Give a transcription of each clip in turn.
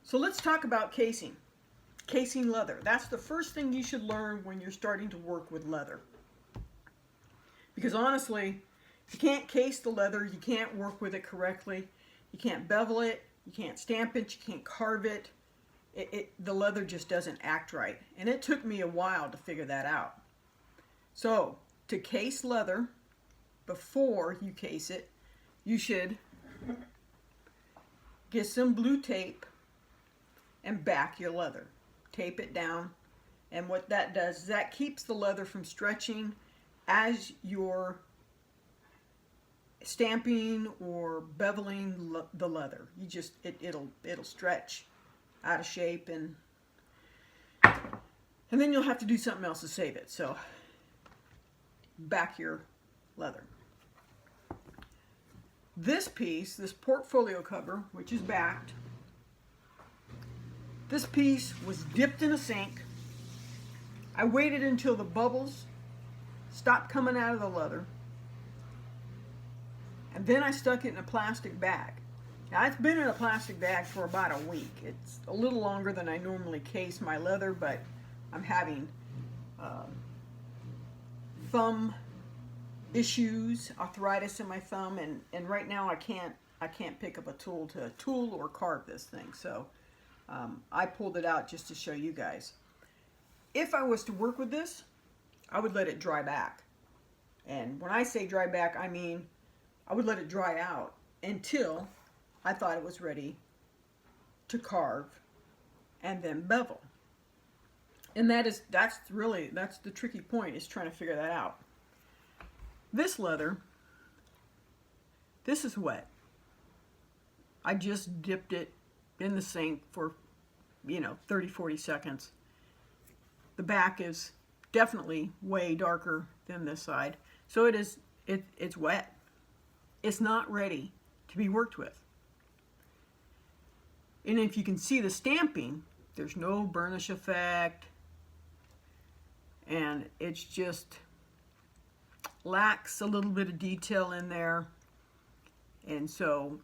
So let's talk about casing. Casing leather. That's the first thing you should learn when you're starting to work with leather. Because honestly, if you can't case the leather, you can't work with it correctly. You can't bevel it, you can't stamp it, you can't carve it. The leather just doesn't act right. And it took me a while to figure that out. So, to case leather, before you case it, you should get some blue tape and back your leather. Tape it down, and what that does is that keeps the leather from stretching as you're stamping or beveling the leather. You just it'll stretch out of shape, and then you'll have to do something else to save it. So back your leather. This piece, this portfolio cover, which is backed, this piece was dipped in a sink. I waited until the bubbles stopped coming out of the leather, and then I stuck it in a plastic bag. Now, it's been in a plastic bag for about a week. It's a little longer than I normally case my leather, but I'm having thumb issues, arthritis in my thumb, and right now I can't pick up a tool to tool or carve this thing. So I pulled it out just to show you guys. If I was to work with this, I would let it dry back. And when I say dry back, I mean I would let it dry out until I thought it was ready to carve and then bevel. And that's the tricky point, is trying to figure that out. This leather, this is wet. I just dipped it in the sink for 30-40 seconds. The back is definitely way darker than this side, so it's wet. It's not ready to be worked with. And if you can see the stamping, there's no burnish effect, and it's just lacks a little bit of detail in there, and so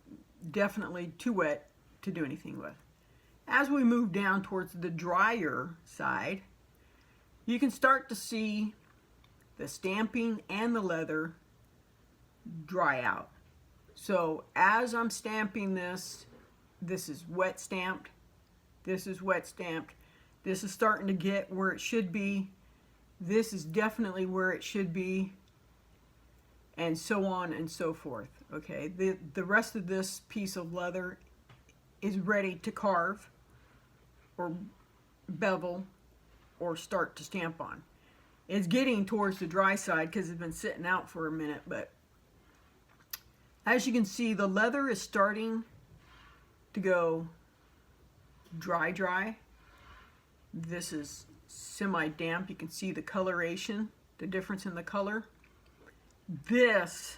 definitely too wet to do anything with. As we move down towards the drier side, you can start to see the stamping and the leather dry out. So as I'm stamping this, this is wet stamped, this is wet stamped, this is starting to get where it should be, this is definitely where it should be, and so on and so forth. Okay, the rest of this piece of leather is ready to carve or bevel or start to stamp on. It's getting towards the dry side because it's been sitting out for a minute, but as you can see, the leather is starting to go dry. This is semi-damp. You can see the coloration, the difference in the color. This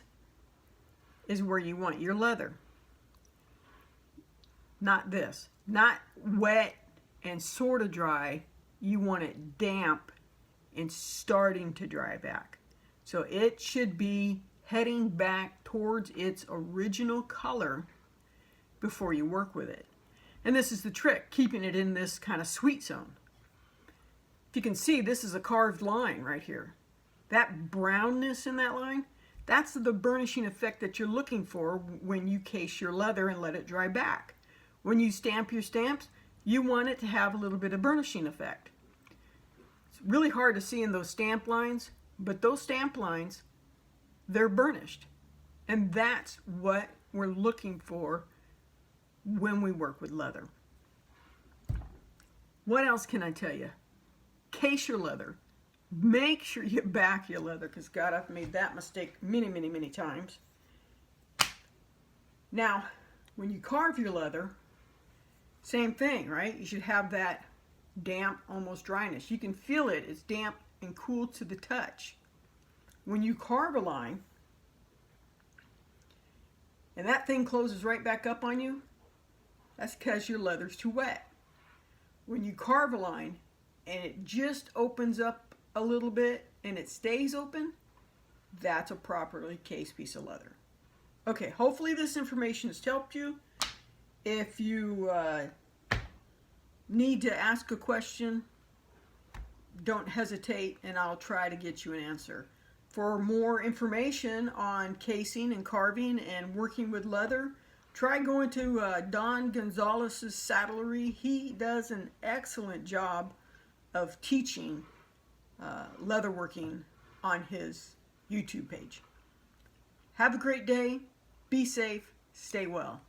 is where you want your leather. Not this. Not wet and sort of dry. You want it damp and starting to dry back. So it should be heading back towards its original color before you work with it. And this is the trick, keeping it in this kind of sweet zone. If you can see, this is a carved line right here. That brownness in that line, that's the burnishing effect that you're looking for when you case your leather and let it dry back. When you stamp your stamps, you want it to have a little bit of burnishing effect. It's really hard to see in those stamp lines, but those stamp lines, they're burnished. And that's what we're looking for when we work with leather. What else can I tell you? Case your leather. Make sure you back your leather, because God, I've made that mistake many times. Now, when you carve your leather, same thing, right? You should have that damp, almost dryness. You can feel it. It's damp and cool to the touch. When you carve a line, and that thing closes right back up on you, that's because your leather's too wet. When you carve a line and it just opens up a little bit and it stays open, that's a properly cased piece of leather. Okay, hopefully this information has helped you. If you need to ask a question, don't hesitate and I'll try to get you an answer. For more information on casing and carving and working with leather, try going to Don Gonzalez's Saddlery. He does an excellent job of teaching leatherworking on his YouTube page. Have a great day. Be safe. Stay well.